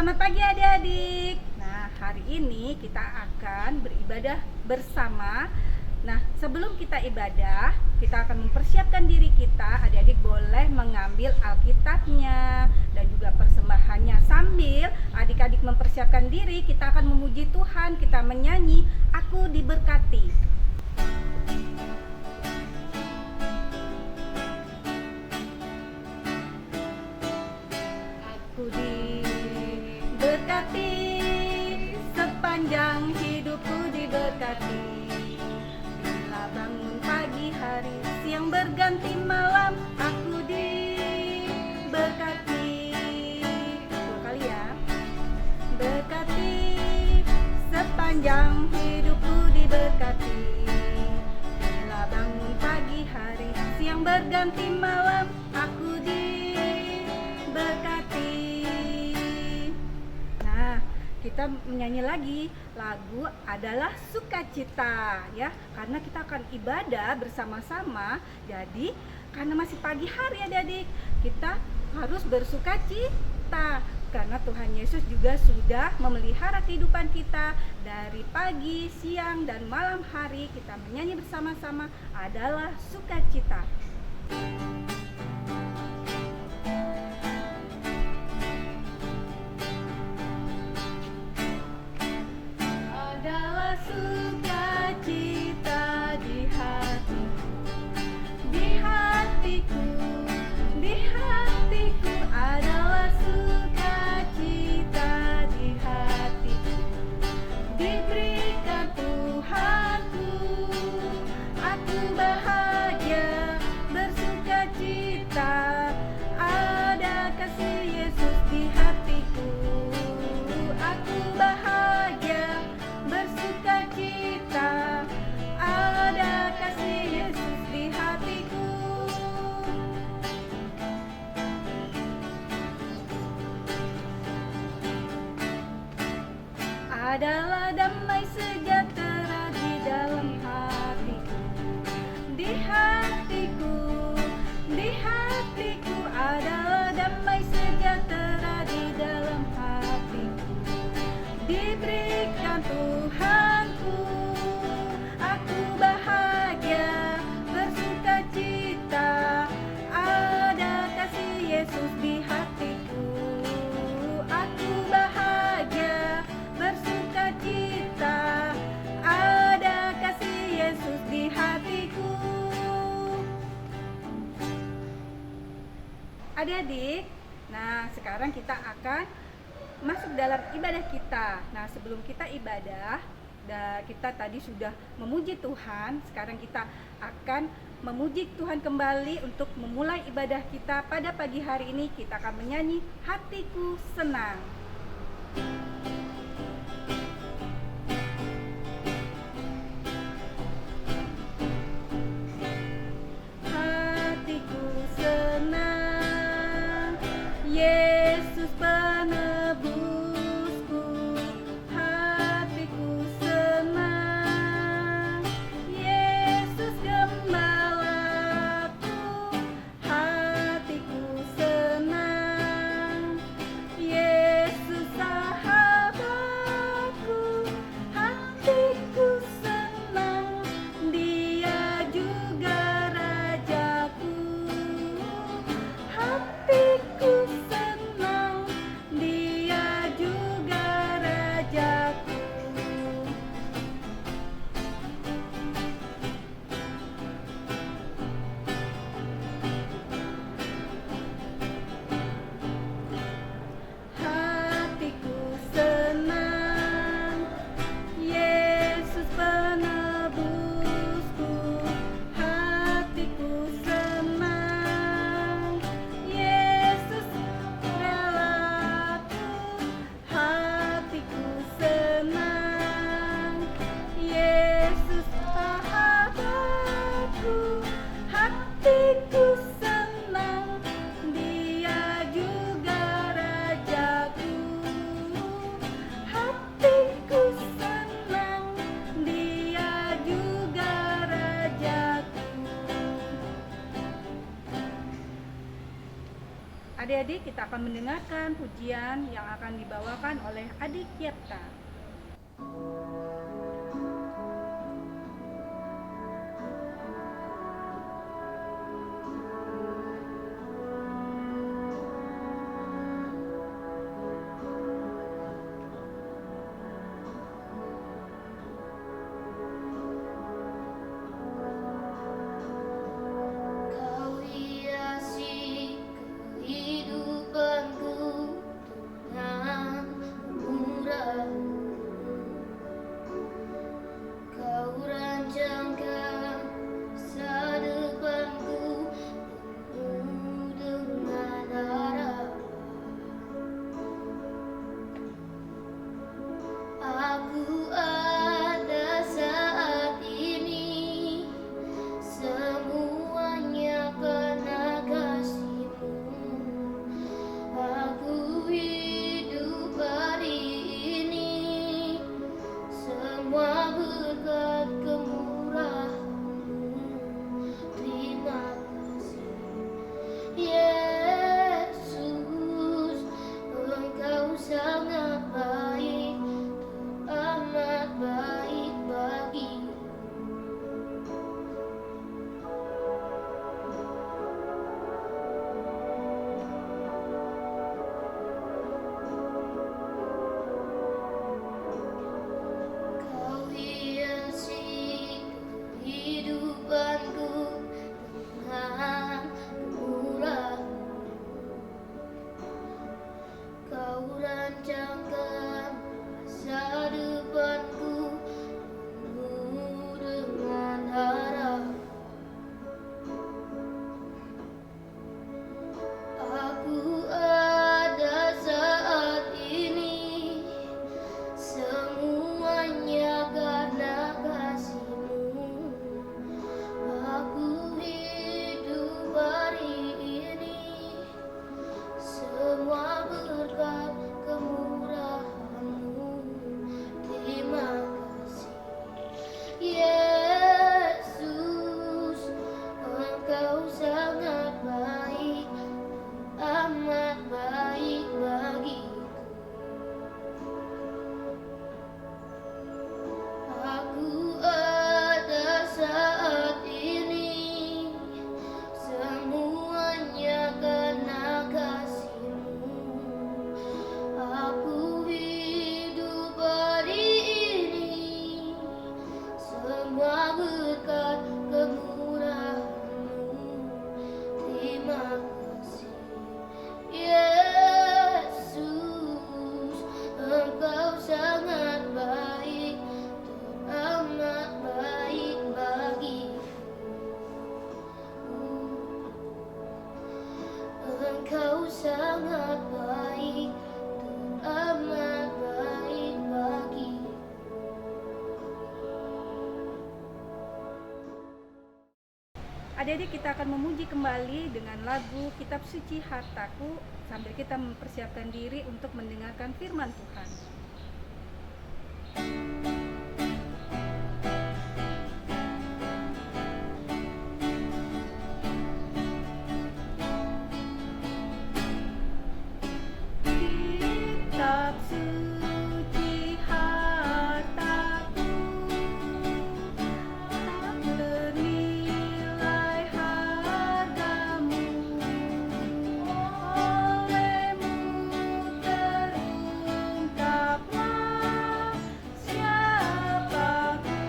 Selamat pagi adik-adik. Nah, hari ini kita akan beribadah bersama. Nah, sebelum kita ibadah, kita akan mempersiapkan diri kita. Adik-adik boleh mengambil Alkitabnya dan juga persembahannya. Sambil adik-adik mempersiapkan diri, kita akan memuji Tuhan, kita menyanyi, "Aku diberkati." Aku diberkati, sepanjang hidupku diberkati. Bila bangun pagi hari, siang berganti malam, aku diberkati. Dua kali ya. Berkati, sepanjang hidupku diberkati. Bila bangun pagi hari, siang berganti malam, aku diberkati. Nah, kita menyanyi lagi lagu adalah sukacita ya, karena kita akan ibadah bersama-sama. Jadi karena masih pagi hari adik-adik, kita harus bersukacita karena Tuhan Yesus juga sudah memelihara kehidupan kita dari pagi, siang, dan malam hari. Kita menyanyi bersama-sama adalah sukacita. Adalah sukacita di hatiku, di hatiku, di hatiku. Adalah sukacita di hatiku, diberikan Tuhanku. Aku bahagia bersukacita, ada kasih Yesus di hatiku. Aku bahagia bersukacita, ada kasih Yesus di hatiku. Adalah damai sejahtera di dalam hatiku, di hatiku, di hatiku. Adalah damai sejahtera di dalam hatiku, diberikan Tuhanku. Aku bahagia bersukacita, ada kasih Yesus di hatiku. Aku bahagia bersukacita, ada kasih Yesus di hatiku. Adik-adik, nah sekarang kita akan masuk dalam ibadah kita. Nah, sebelum kita ibadah, kita tadi sudah memuji Tuhan. Sekarang kita akan memuji Tuhan kembali untuk memulai ibadah kita pada pagi hari ini. Kita akan menyanyi "Hatiku Senang". Hatiku senang, Yesus penebusku. Hatiku senang, Yesus gembalaku. Hatiku senang, Yesus sahabatku. Adik-adik, kita akan mendengarkan pujian yang akan dibawakan oleh Adik Yepta. Kau hiasi kehidupanku dengan murah. Kau rancangkan masa depanku penuh dengan harapan. Aku ada saat ini, semuanya karena kasih-Mu. Aku hidup hari ini, semua berkat kemurahan-Mu. Terima kasih, Yesus, Engkau sangat baik, amat baik bagiku. Kau hiasi kehidupanku dengan murah-Mu. Kau rancangkan masa depanku penuh dengan harapan. Aku ada saat ini, semuanya karena kasih-Mu. Aku hidup hari ini, semua berkat kemurahan-Mu. Terima kasih, Yesus, Engkau sangat baik, amat baik bagiku. Aku ada saat ini, semuanya karena kasih-Mu. Aku hidup hari ini, semua berkat kemurahan-Mu. Terima kasih, Yesus, Engkau sangat baik, amat baik bagiku. Engkau sangat baik, amat baik bagiku. Adik-adik, kita akan memuji kembali dengan lagu Kitab Suci Hartaku sambil kita mempersiapkan diri untuk mendengarkan firman Tuhan. Kitab suci hartaku, tak ternilai hargamu. Oleh-Mu terungkaplah siapaku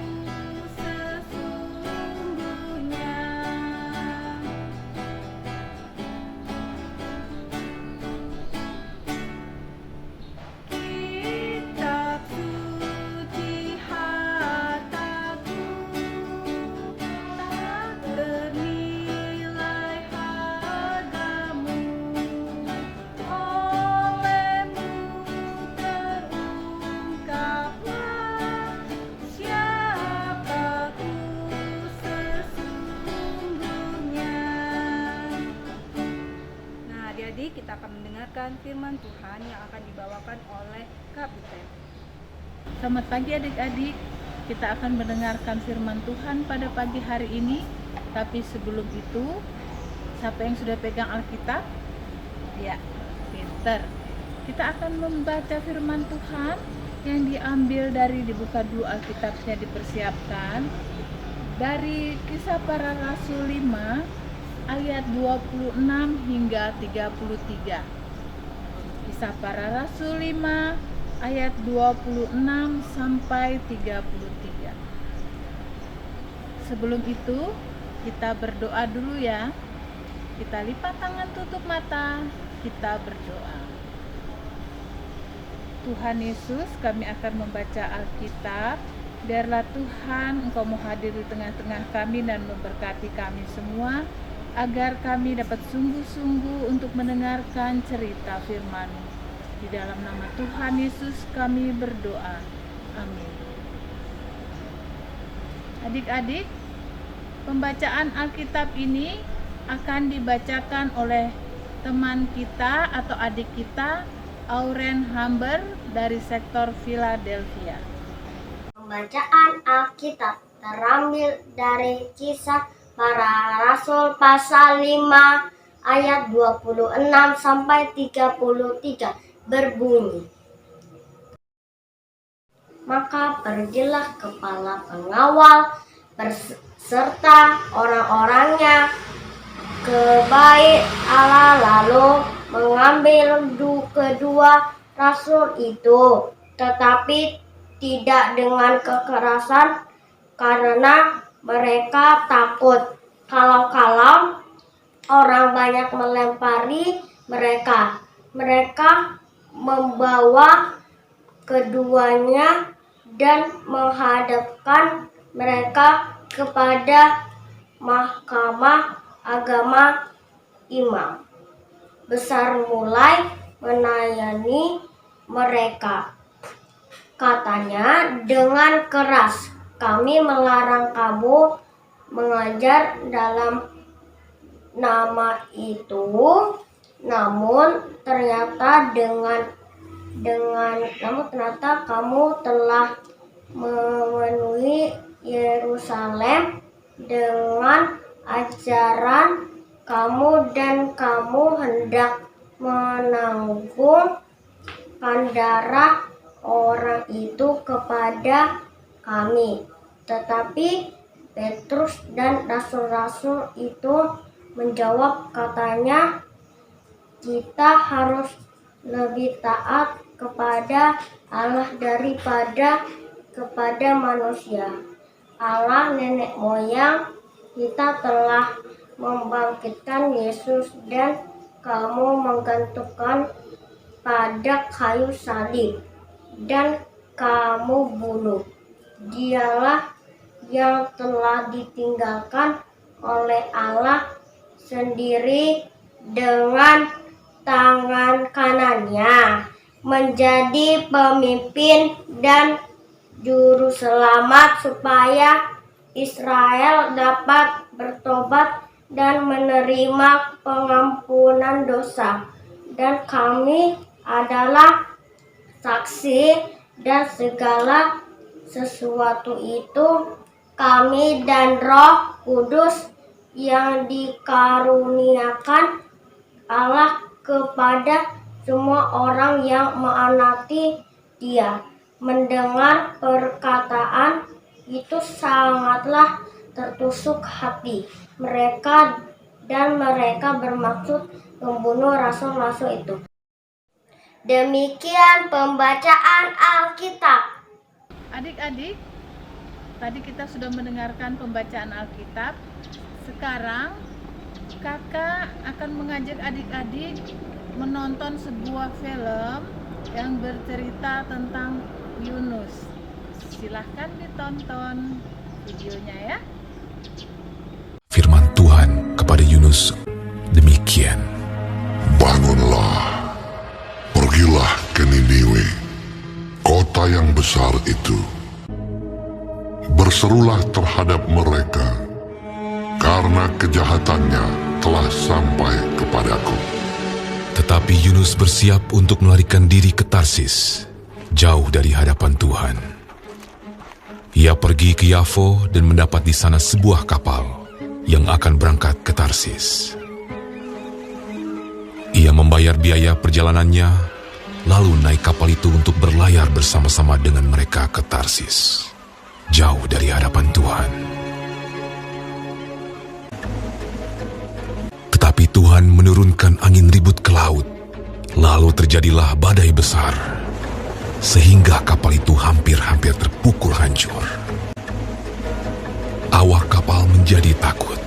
sesungguhnya. Kitab suci hartaku, tak ternilai hargamu. Oleh-Mu terungkaplah siapaku sesungguhnya. Nah, adik-adik, kita akan mendengarkan firman Tuhan yang akan dibawakan oleh Kak Butet. Selamat pagi adik-adik, kita akan mendengarkan firman Tuhan pada pagi hari ini. Tapi sebelum itu, siapa yang sudah pegang Alkitab? Ya, pinter. Kita akan membaca firman Tuhan yang diambil dari dibuka dulu Alkitabnya, dipersiapkan dari Kisah Para Rasul 5 ayat 26 hingga 33. Kisah Para Rasul 5 ayat 26 sampai 33. Sebelum itu kita berdoa dulu ya. Kita lipat tangan, tutup mata, kita berdoa. Tuhan Yesus, kami akan membaca Alkitab. Biarlah Tuhan Engkau mau hadir di tengah-tengah kami dan memberkati kami semua, agar kami dapat sungguh-sungguh untuk mendengarkan cerita firman-Mu. Di dalam nama Tuhan Yesus kami berdoa. Amin. Adik-adik, pembacaan Alkitab ini akan dibacakan oleh teman kita atau adik kita, Auren Hamber dari sektor Philadelphia. Pembacaan Alkitab terambil dari Kisah Para Rasul pasal 5 ayat 26 sampai 33 berbunyi. Maka pergilah kepala pengawal beserta orang-orangnya ke bait Allah, lalu mengambil kedua rasul itu, tetapi tidak dengan kekerasan, karena mereka takut kalau orang banyak melempari mereka. Mereka membawa keduanya dan menghadapkan mereka kepada mahkamah agama imam besar, mulai menayani mereka. Katanya dengan keras, "Kami melarang kamu mengajar dalam nama itu." Namun ternyata kamu telah memenuhi Yerusalem dengan ajaran kamu, dan kamu hendak menanggung darah orang itu kepada kami. Tetapi Petrus dan rasul-rasul itu menjawab, katanya, "Kita harus lebih taat kepada Allah daripada kepada manusia. Allah nenek moyang kita telah membangkitkan Yesus dan kamu menggantungkan pada kayu salib dan kamu bunuh. Dialah yang telah ditinggalkan oleh Allah sendiri dengan tangan kanannya menjadi pemimpin dan juru selamat, supaya Israel dapat bertobat dan menerima pengampunan dosa. Dan kami adalah saksi, dan segala sesuatu itu kami dan Roh Kudus yang dikaruniakan Allah kepada semua orang yang menaati Dia. Mendengar perkataan itu sangatlah tertusuk hati mereka, dan mereka bermaksud membunuh rasul-rasul itu. Demikian pembacaan Alkitab. Adik-adik, tadi kita sudah mendengarkan pembacaan Alkitab. Sekarang kakak akan mengajak adik-adik menonton sebuah film yang bercerita tentang Yunus. Silahkan ditonton videonya ya. Firman Tuhan kepada Yunus demikian. Bangunlah, pergilah ke Niniwe, kota yang besar itu. Berserulah terhadap mereka, karena kejahatannya telah sampai kepadaku. Tetapi Yunus bersiap untuk melarikan diri ke Tarsis, jauh dari hadapan Tuhan. Ia pergi ke Yafo dan mendapat di sana sebuah kapal yang akan berangkat ke Tarsis. Ia membayar biaya perjalanannya, lalu naik kapal itu untuk berlayar bersama-sama dengan mereka ke Tarsis, jauh dari hadapan Tuhan. Tetapi Tuhan menurunkan angin ribut ke laut, lalu terjadilah badai besar, sehingga kapal itu hampir-hampir terpukul hancur. Awak kapal menjadi takut,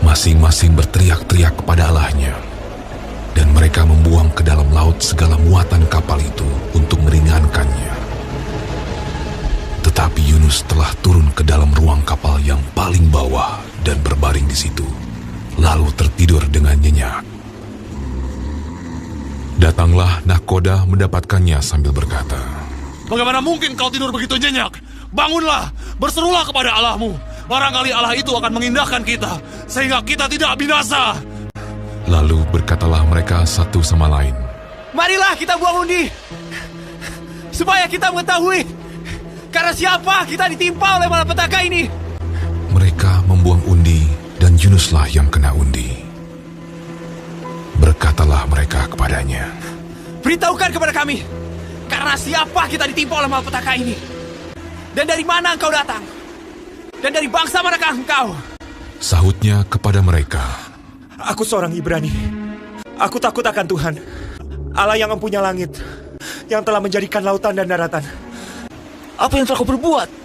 masing-masing berteriak-teriak kepada Allahnya, dan mereka membuang ke dalam laut segala muatan kapal itu untuk meringankannya. Tetapi Yunus telah turun ke dalam ruang kapal yang paling bawah dan berbaring di situ, lalu tertidur dengan nyenyak. Datanglah nahkoda mendapatkannya sambil berkata, "Bagaimana mungkin kau tidur begitu nyenyak? Bangunlah, berserulah kepada Allahmu. Barangkali Allah itu akan mengindahkan kita, sehingga kita tidak binasa." Lalu berkatalah mereka satu sama lain, "Marilah kita buang undi, supaya kita mengetahui karena siapa kita ditimpa oleh malapetaka ini." Mereka membuang undi dan Yunuslah yang kena undi. Berkatalah mereka kepadanya, "Beritahukan kepada kami, karena siapa kita ditimpa oleh malapetaka ini? Dan dari mana engkau datang? Dan dari bangsa manakah engkau?" Sahutnya kepada mereka, "Aku seorang Ibrani. Aku takut akan Tuhan, Allah yang mempunyai langit, yang telah menjadikan lautan dan daratan." "Apa yang telah kau perbuat?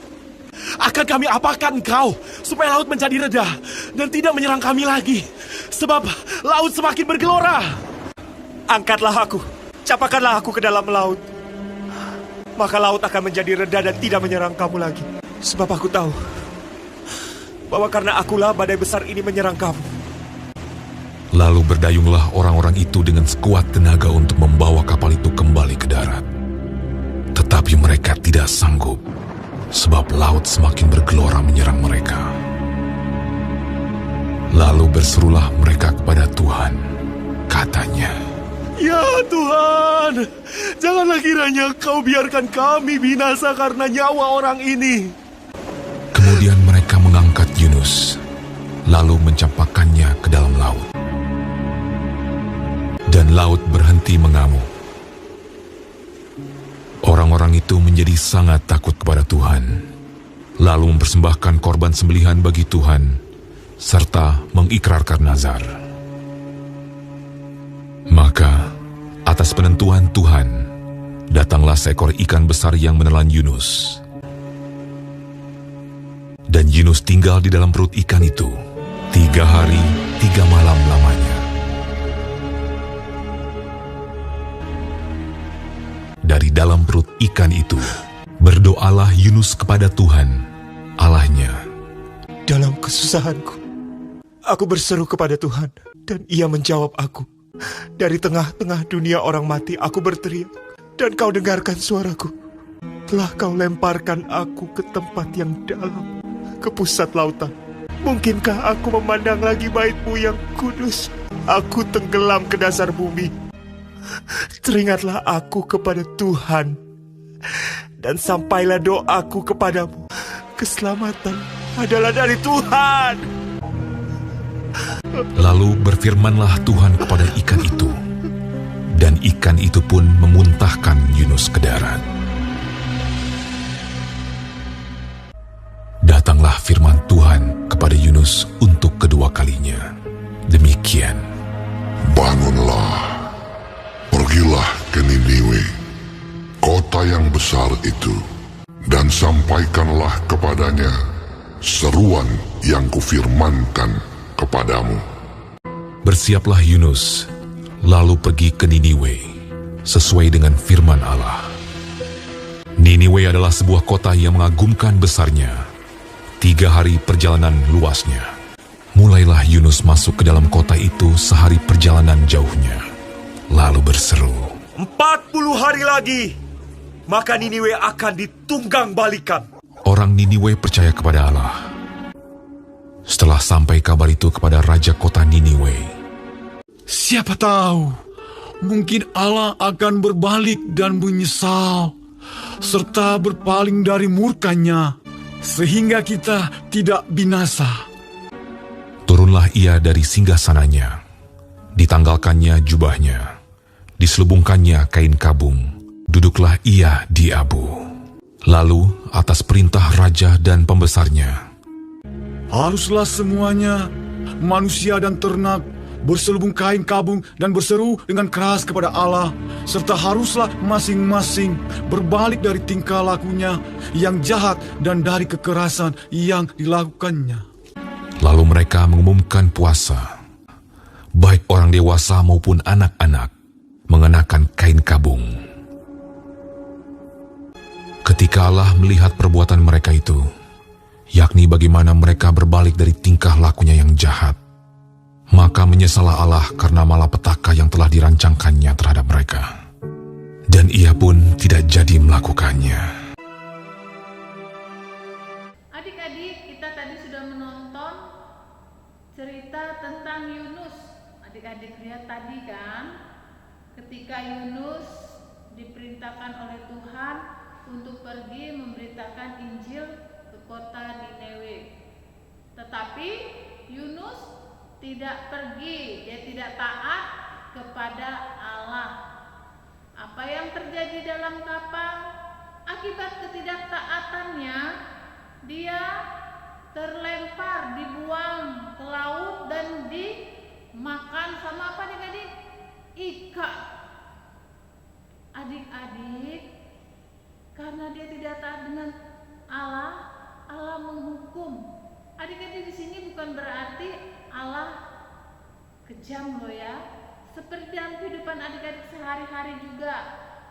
Akan kami apakan engkau, supaya laut menjadi reda dan tidak menyerang kami lagi? Sebab laut semakin bergelora." "Angkatlah aku, capakanlah aku ke dalam laut. Maka laut akan menjadi reda dan tidak menyerang kamu lagi. Sebab aku tahu bahwa karena akulah badai besar ini menyerang kamu." Lalu berdayunglah orang-orang itu dengan sekuat tenaga untuk membawa kapal itu kembali ke darat. Tetapi mereka tidak sanggup, sebab laut semakin bergelora menyerang mereka. Lalu berserulah mereka kepada Tuhan, katanya, "Ya Tuhan, janganlah kiranya kau biarkan kami binasa karena nyawa orang ini." Kemudian mereka mengangkat Yunus, lalu mencampakkannya ke dalam laut. Dan laut berhenti mengamuk. Orang-orang itu menjadi sangat takut kepada Tuhan, lalu mempersembahkan korban sembelihan bagi Tuhan, serta mengikrarkan nazar. Maka, atas penentuan Tuhan, datanglah seekor ikan besar yang menelan Yunus. Dan Yunus tinggal di dalam perut ikan itu 3 hari 3 malam lamanya. Dari dalam perut ikan itu, berdoalah Yunus kepada Tuhan, Allahnya. "Dalam kesusahanku, aku berseru kepada Tuhan, dan Ia menjawab aku. Dari tengah-tengah dunia orang mati, aku berteriak, dan Kau dengarkan suaraku. Telah Kau lemparkan aku ke tempat yang dalam, ke pusat lautan. Mungkinkah aku memandang lagi bait-Mu yang kudus? Aku tenggelam ke dasar bumi. Teringatlah aku kepada Tuhan, dan sampailah doaku kepadamu. Keselamatan adalah dari Tuhan." Lalu berfirmanlah Tuhan kepada ikan itu, dan ikan itu pun memuntahkan Yunus ke darat. Datanglah firman Tuhan kepada Yunus untuk kedua kalinya. Demikian, Bangunlah, pergilah ke Niniwe, kota yang besar itu, dan sampaikanlah kepadanya seruan yang kufirmankan kepadamu. bersiaplah Yunus, lalu pergi ke Niniwe, sesuai dengan firman Allah. Niniwe adalah sebuah kota yang mengagumkan besarnya, 3 hari perjalanan luasnya. Mulailah Yunus masuk ke dalam kota itu sehari perjalanan jauhnya, lalu berseru, 40 hari lagi, maka Niniwe akan ditunggang balikan. Orang Niniwe percaya kepada Allah. Setelah sampai kabar itu kepada raja kota Niniwe, siapa tahu, mungkin Allah akan berbalik dan menyesal, serta berpaling dari murkanya, sehingga kita tidak binasa. turunlah ia dari singgasananya, Ditanggalkannya jubahnya, diselubungkannya kain kabung, duduklah ia di abu. Lalu atas perintah raja dan pembesarnya, Haruslah semuanya, manusia dan ternak, berselubung kain kabung dan berseru dengan keras kepada Allah, serta haruslah masing-masing berbalik dari tingkah lakunya yang jahat dan dari kekerasan yang dilakukannya. Lalu mereka mengumumkan puasa. Baik orang dewasa maupun anak-anak mengenakan kain kabung. Ketika Allah melihat perbuatan mereka itu, yakni bagaimana mereka berbalik dari tingkah lakunya yang jahat, maka menyesallah Allah karena malapetaka yang telah dirancangkannya terhadap mereka. Dan ia pun tidak jadi melakukannya. Adik-adik, kita tadi sudah menonton cerita tentang Yunus. Adik-adik lihat tadi kan, ketika Yunus diperintahkan oleh Tuhan untuk pergi memberitakan Injil ke kota Niniwe. Tetapi Yunus tidak pergi, dia tidak taat kepada Allah. Apa yang terjadi dalam kapal? Akibat ketidaktaatannya, dia terlempar, dibuang ke laut dan dimakan sama apa adik-adik? Ikan. Adik-adik, karena dia tidak taat dengan Allah, Allah menghukum. Adik-adik, di sini bukan berarti Allah kejam loh ya. Seperti dalam kehidupan adik-adik sehari-hari juga.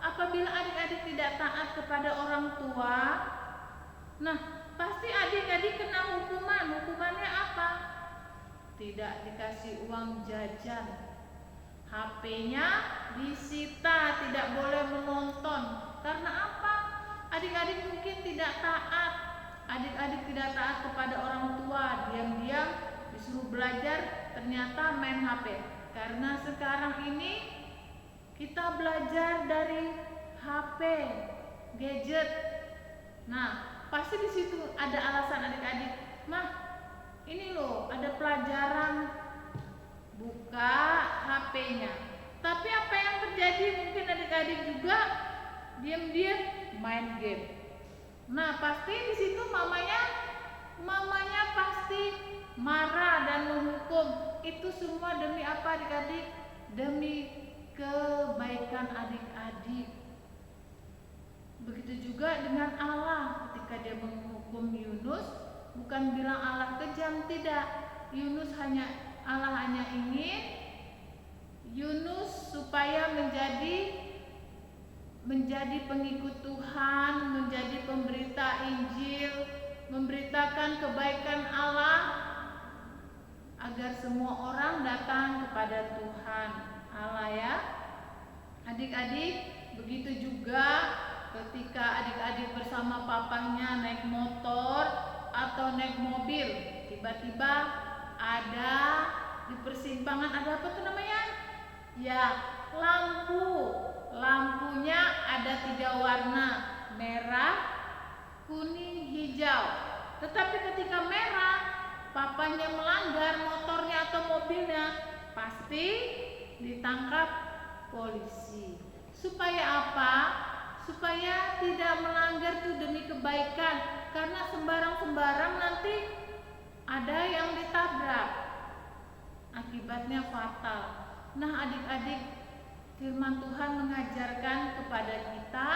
Apabila adik-adik tidak taat kepada orang tua, nah pasti adik-adik kena hukuman. Hukumannya apa? Tidak dikasih uang jajan, HP-nya disita, tidak boleh menonton. Karena apa? Adik-adik mungkin tidak taat. Adik-adik tidak taat kepada orang tua, diam-diam disuruh belajar, ternyata main HP. Karena sekarang ini kita belajar dari HP, gadget. Nah, pasti di situ ada alasan adik-adik. Mah, ini loh, ada pelajaran, buka HP-nya. Tapi apa yang terjadi? Mungkin adik-adik juga diam-diam main game. Nah, pasti di situ mamanya pasti marah dan menghukum. Itu semua demi apa adik-adik? Demi kebaikan adik-adik. Begitu juga dengan Allah, ketika dia menghukum Yunus, bukan bilang Allah kejam, tidak. Allah hanya ingin Yunus supaya menjadi pengikut Tuhan, menjadi pemberita Injil, memberitakan kebaikan Allah, agar semua orang datang kepada Tuhan Allah ya. Adik-adik, begitu juga ketika adik-adik bersama papahnya naik motor atau naik mobil, tiba-tiba ada di persimpangan ada apa tuh namanya? Ya, lampunya ada 3 warna, merah, kuning, hijau. Tetapi ketika merah, papanya melanggar, motornya atau mobilnya, pasti ditangkap polisi. Supaya apa? Supaya tidak melanggar tuh demi kebaikan. Karena sembarang-sembarang nanti ada yang ditabrak, akibatnya fatal. Nah adik-adik, firman Tuhan mengajarkan kepada kita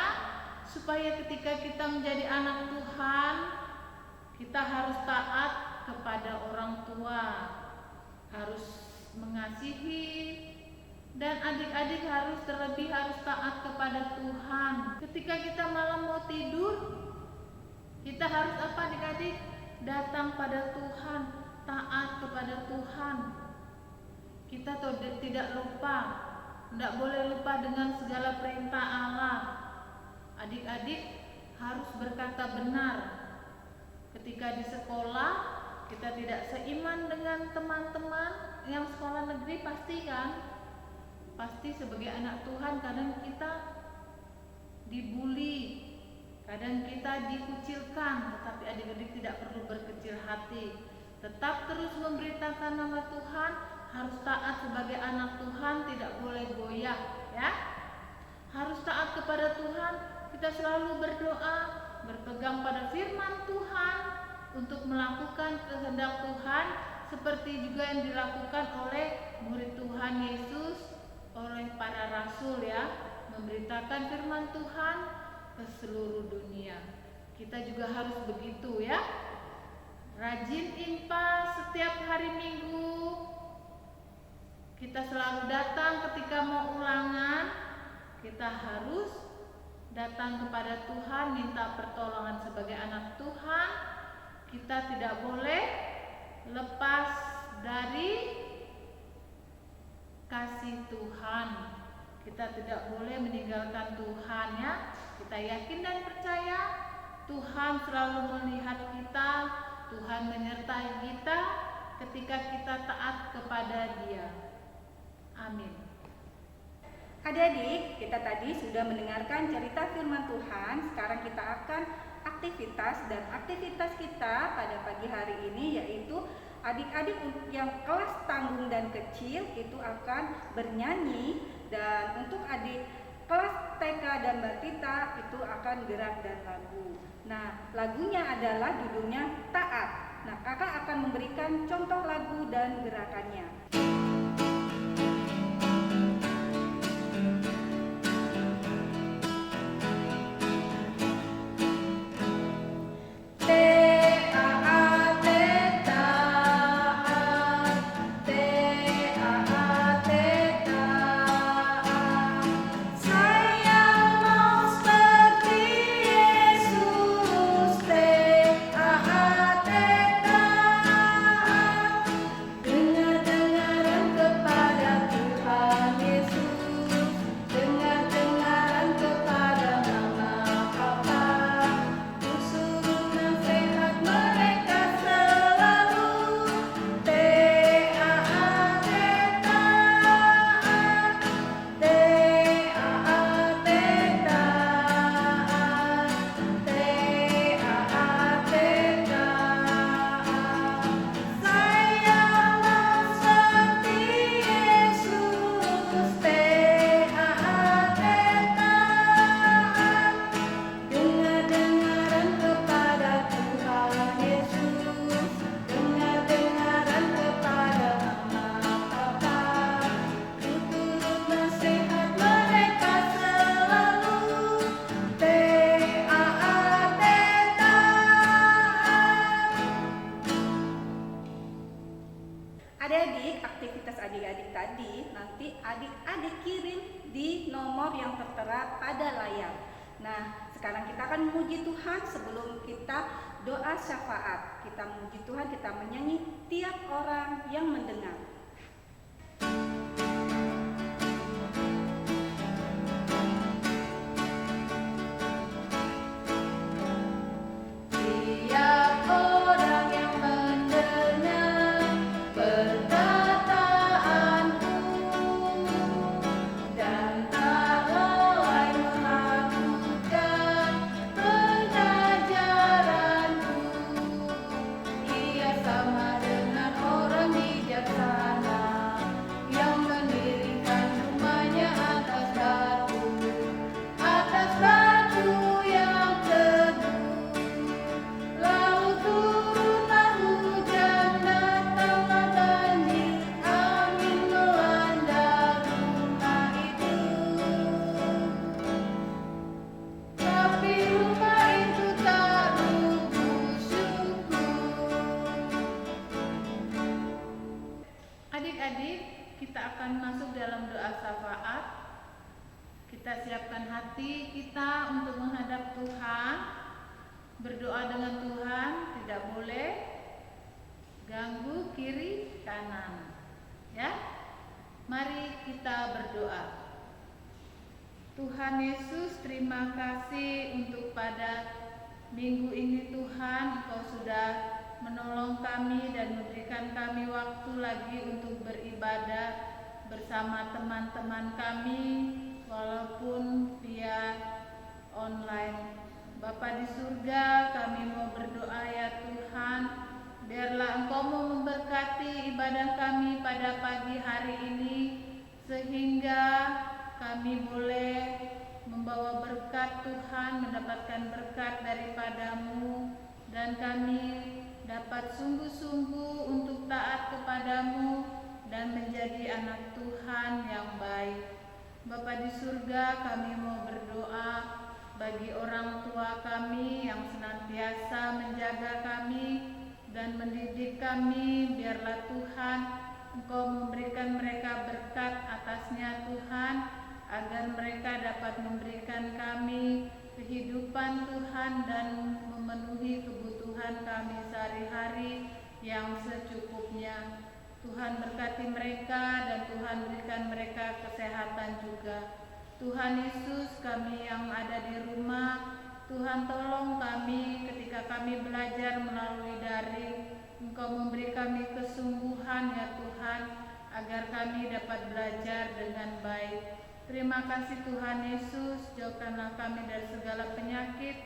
supaya ketika kita menjadi anak Tuhan, kita harus taat kepada orang tua, harus mengasihi, dan adik-adik harus taat kepada Tuhan. Ketika kita malam mau tidur, kita harus apa adik-adik? Datang pada Tuhan, taat kepada Tuhan. Kita tidak lupa, tidak boleh lupa dengan segala perintah Allah. Adik-adik harus berkata benar. Ketika di sekolah, kita tidak seiman dengan teman-teman yang sekolah negeri, pasti kan? Pasti sebagai anak Tuhan kadang kita dibully, kadang kita dikucilkan, tetapi adik-adik tidak perlu berkecil hati. Tetap terus memberitakan nama Tuhan, harus taat sebagai anak Tuhan, tidak boleh goyah ya. Harus taat kepada Tuhan, kita selalu berdoa, berpegang pada firman Tuhan untuk melakukan kehendak Tuhan, seperti juga yang dilakukan oleh murid Tuhan Yesus, oleh para rasul ya, memberitakan firman Tuhan ke seluruh dunia. Kita juga harus begitu ya. Rajin infak setiap hari Minggu. Kita selalu datang ketika mau ulangan. Kita harus datang kepada Tuhan, minta pertolongan sebagai anak Tuhan. Kita tidak boleh lepas dari kasih Tuhan. Kita tidak boleh meninggalkan Tuhan ya. Kita yakin dan percaya Tuhan selalu melihat kita, Tuhan menyertai kita ketika kita taat kepada Dia. Amin. Adik-adik, kita tadi sudah mendengarkan cerita firman Tuhan. Sekarang kita akan aktivitas, dan aktivitas kita pada pagi hari ini yaitu adik-adik yang kelas tanggung dan kecil itu akan bernyanyi, dan untuk adik kelas TK dan Batita itu akan gerak dan lagu. Nah, lagunya adalah judulnya Taat. Nah, kakak akan memberikan contoh lagu dan gerakannya. Adik-adik, aktivitas adik-adik tadi nanti adik-adik kirim di nomor yang tertera pada layar. Nah, sekarang kita akan memuji Tuhan sebelum kita doa syafaat. Kita memuji Tuhan, kita menyanyi tiap orang yang mendengar. Adik-adik, kita akan masuk dalam doa syafaat. Kita siapkan hati kita untuk menghadap Tuhan. Berdoa dengan Tuhan, tidak boleh ganggu kiri kanan. Ya. Mari kita berdoa. Tuhan Yesus, terima kasih untuk pada minggu ini Tuhan, Engkau sudah menolong kami dan memberikan kami waktu lagi untuk beribadah bersama teman-teman kami walaupun via online. Bapa di surga, kami mau berdoa ya Tuhan, biarlah Engkau mau memberkati ibadah kami pada pagi dapat Tuhan mendapatkan berkat daripada-Mu, dan kami dapat sungguh-sungguh untuk taat kepadamu dan menjadi anak Tuhan yang baik. Bapa di surga, kami mau berdoa bagi orang tua kami yang senantiasa menjaga kami dan mendidik kami. Biarlah Tuhan Engkau memberikan mereka berkat atasnya Tuhan, agar mereka dapat memberikan kami kehidupan Tuhan dan memenuhi kebutuhan kami sehari-hari yang secukupnya. Tuhan berkati mereka dan Tuhan berikan mereka kesehatan juga. Tuhan Yesus, kami yang ada di rumah, Tuhan tolong kami ketika kami belajar melalui daring. Engkau memberi kami kesungguhan ya Tuhan, agar kami dapat belajar dengan baik. Terima kasih Tuhan Yesus, jauhkanlah kami dari segala penyakit,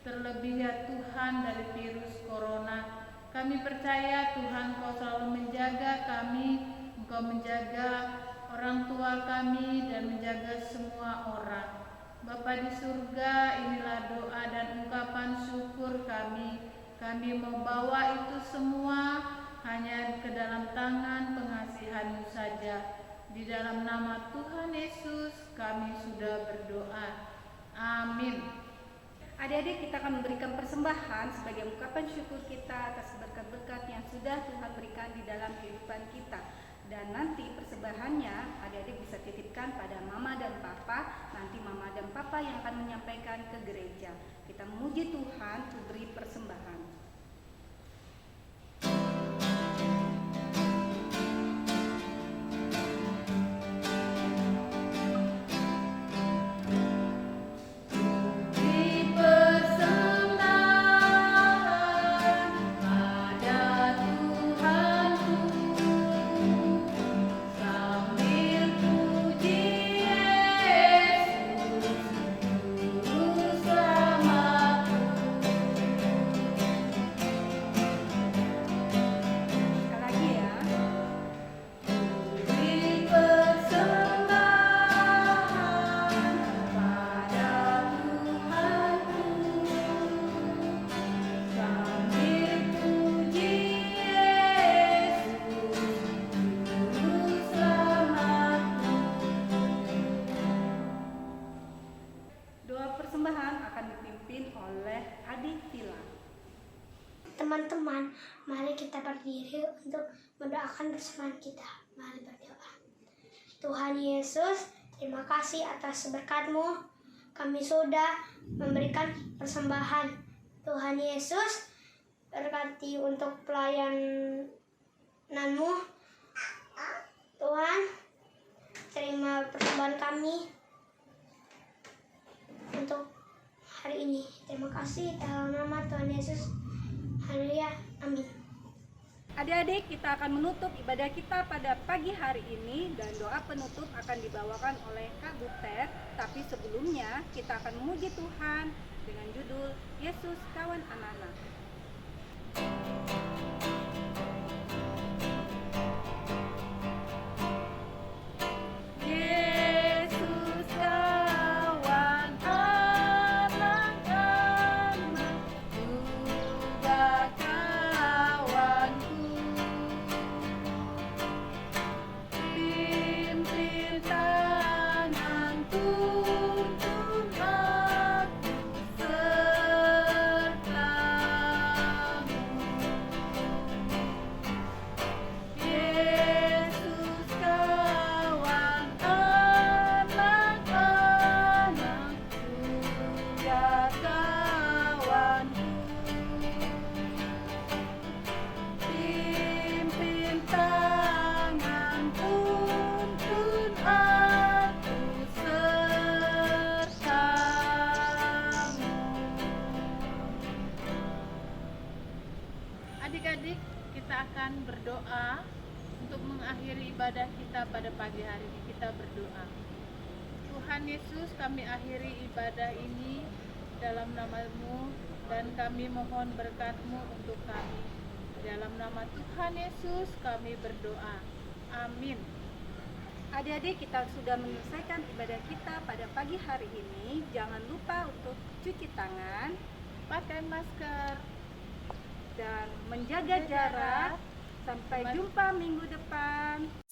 terlebih ya Tuhan dari virus corona. Kami percaya Tuhan Kau selalu menjaga kami, Engkau menjaga orang tua kami dan menjaga semua orang. Bapa di surga, inilah doa dan ungkapan syukur kami. Kami mau bawa itu semua hanya ke dalam tangan pengasihan-Mu saja. Di dalam nama Tuhan Yesus kami sudah berdoa. Amin. Adik-adik, kita akan memberikan persembahan sebagai ungkapan syukur kita atas berkat-berkat yang sudah Tuhan berikan di dalam kehidupan kita. Dan nanti persembahannya adik-adik bisa titipkan pada mama dan papa. Nanti mama dan papa yang akan menyampaikan ke gereja. Kita memuji Tuhan untuk beri persembahan. Teman-teman, mari kita berdiri untuk mendoakan bersama kita. Mari berdoa. Tuhan Yesus, terima kasih atas berkat-Mu. Kami sudah memberikan persembahan. Tuhan Yesus, berkati untuk pelayanan-Mu. Tuhan, terima persembahan kami untuk hari ini. Terima kasih dalam nama Tuhan Yesus. Haleluya, amin. Adik-adik, kita akan menutup ibadah kita pada pagi hari ini dan doa penutup akan dibawakan oleh Kak Butet. Tapi sebelumnya kita akan memuji Tuhan dengan judul Yesus Kawan Anak-anak. Yesus kawan anak-anak, juga kawanku. Pimpin tangan, tuntun aku sertamu. Yesus kawan anak-anak, juga kawanku. Pimpin tangan, tuntun aku sertamu. Adik-adik, kita akan berdoa untuk mengakhiri ibadah kita pada pagi hari ini. Kita berdoa. Tuhan Yesus, kami akhiri ibadah ini dalam nama-Mu dan kami mohon berkat-Mu untuk kami. Dalam nama Tuhan Yesus kami berdoa. Amin. Adik-adik, kita sudah menyelesaikan ibadah kita pada pagi hari ini. Jangan lupa untuk cuci tangan, Pakai masker. dan menjaga jarak. Sampai jumpa minggu depan.